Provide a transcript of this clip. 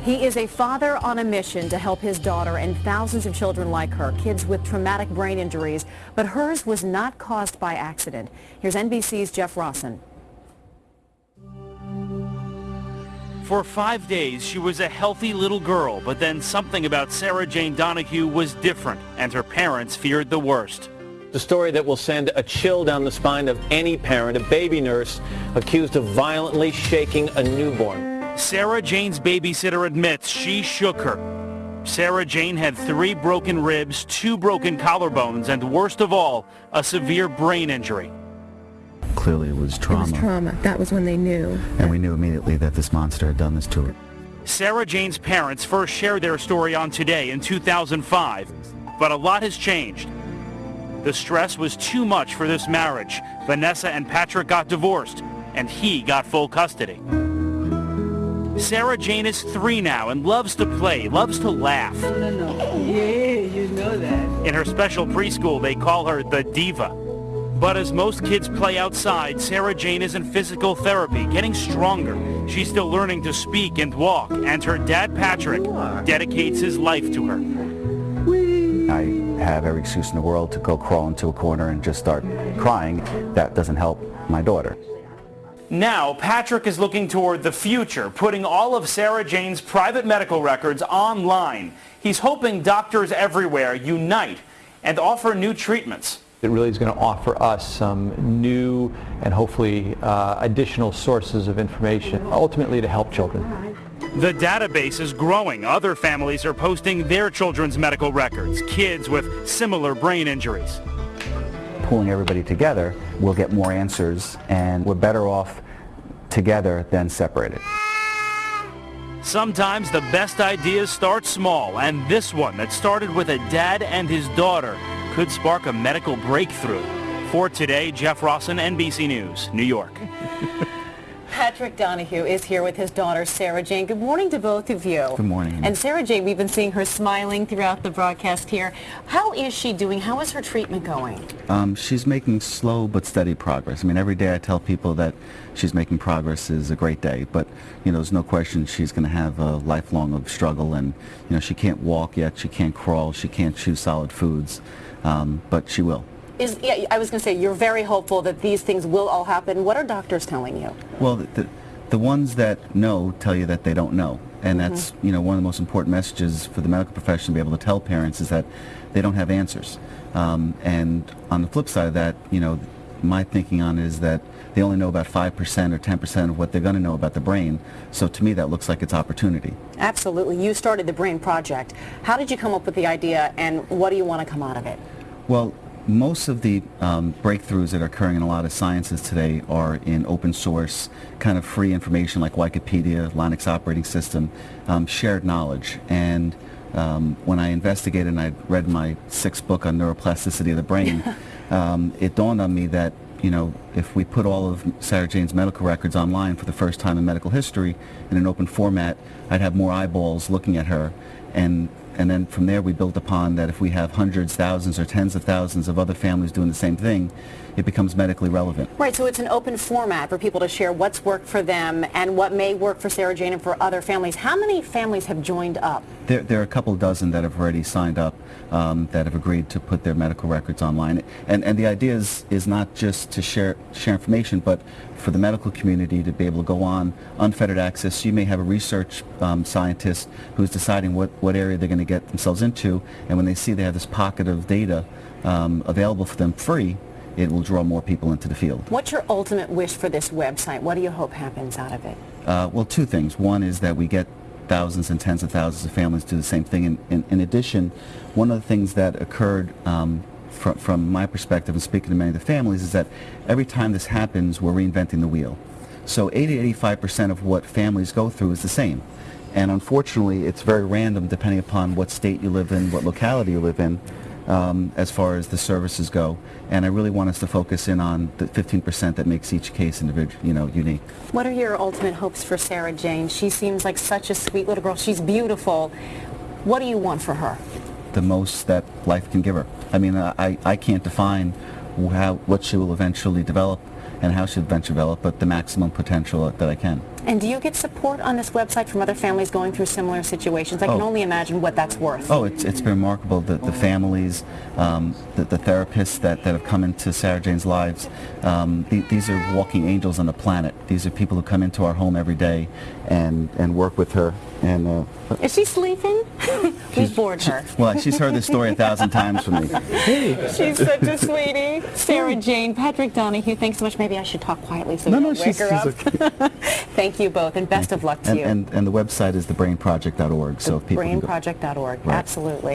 He is a father on a mission to help his daughter and thousands of children like her, kids with traumatic brain injuries, but hers was not caused by accident. Here's NBC's Jeff Rawson. For 5 days, she was a healthy little girl, but then something about Sarah Jane Donohue was different, and her parents feared the worst. The story that will send a chill down the spine of any parent, a baby nurse accused of violently shaking a newborn. Sarah Jane's babysitter admits she shook her. Sarah Jane had 3 broken ribs, 2 broken collarbones, and worst of all, a severe brain injury. Clearly it was trauma. It was trauma. That was when they knew. And we knew immediately that this monster had done this to her. Sarah Jane's parents first shared their story on Today in 2005, but a lot has changed. The stress was too much for this marriage. Vanessa and Patrick got divorced, and he got full custody. Sarah Jane is 3 now and loves to play, loves to laugh. No. Yeah, you know that. In her special preschool, they call her the diva. But as most kids play outside, Sarah Jane is in physical therapy, getting stronger. She's still learning to speak and walk, and her dad, Patrick, dedicates his life to her. I have every excuse in the world to go crawl into a corner and just start crying. That doesn't help my daughter. Now, Patrick is looking toward the future, putting all of Sarah Jane's private medical records online. He's hoping doctors everywhere unite and offer new treatments. It really is going to offer us some new and hopefully additional sources of information, ultimately to help children. The database is growing. Other families are posting their children's medical records, kids with similar brain injuries. Pulling everybody together, we'll get more answers, and we're better off together than separated. Sometimes the best ideas start small, and this one that started with a dad and his daughter could spark a medical breakthrough. For Today, Jeff Rawson, NBC News, New York. Patrick Donohue is here with his daughter, Sarah Jane. Good morning to both of you. Good morning. And Sarah Jane, we've been seeing her smiling throughout the broadcast here. How is she doing? How is her treatment going? She's making slow but steady progress. I mean, every day I tell people that she's making progress is a great day, but, you know, there's no question she's going to have a lifelong of struggle, and, you know, she can't walk yet, she can't crawl, she can't chew solid foods, but she will. I was going to say, you're very hopeful that these things will all happen. What are doctors telling you? Well, the ones that know tell you that they don't know. And that's, you know, one of the most important messages for the medical profession to be able to tell parents is that they don't have answers. And on the flip side of that, you know, my thinking on it is that they only know about 5% or 10% of what they're going to know about the brain. So to me, that looks like it's opportunity. Absolutely. You started the Brain Project. How did you come up with the idea, and what do you want to come out of it? Well, most of the breakthroughs that are occurring in a lot of sciences today are in open source, kind of free information like Wikipedia, Linux operating system, shared knowledge. And when I investigated and I read my 6th book on neuroplasticity of the brain, it dawned on me that, you know, if we put all of Sarah Jane's medical records online for the first time in medical history in an open format, I'd have more eyeballs looking at her. And then from there we built upon that if we have hundreds, thousands, or tens of thousands of other families doing the same thing, it becomes medically relevant. Right, so it's an open format for people to share what's worked for them and what may work for Sarah Jane and for other families. How many families have joined up? There are a couple dozen that have already signed up that have agreed to put their medical records online. And the idea is not just to share information, but for the medical community to be able to go on unfettered access. You may have a research scientist who's deciding what area they're going to get themselves into, and when they see they have this pocket of data available for them free, it will draw more people into the field. What's your ultimate wish for this website? What do you hope happens out of it? Well, 2 things. One is that we get thousands and tens of thousands of families do the same thing. In addition, one of the things that occurred from my perspective and speaking to many of the families is that every time this happens, we're reinventing the wheel. So 80-85% of what families go through is the same. And unfortunately, it's very random depending upon what state you live in, what locality you live in, as far as the services go. And I really want us to focus in on the 15% that makes each case unique. What are your ultimate hopes for Sarah Jane? She seems like such a sweet little girl. She's beautiful. What do you want for her? The most that life can give her. I mean, I can't define what she will eventually develop and how she'll eventually develop, but the maximum potential that I can. And do you get support on this website from other families going through similar situations? I can only imagine what that's worth. Oh, it's been remarkable. The families, the therapists that have come into Sarah Jane's lives, these are walking angels on the planet. These are people who come into our home every day and work with her. And is she sleeping? We bored her. Well, she's heard this story 1,000 times from me. She's such a sweetie. Sarah Jane, Patrick Donohue, thanks so much. Maybe I should talk quietly so you don't wake her up. Okay. Thank you both, and best of luck to you. And the website is thebrainproject.org. So if people can go. Brainproject.org, Right. absolutely.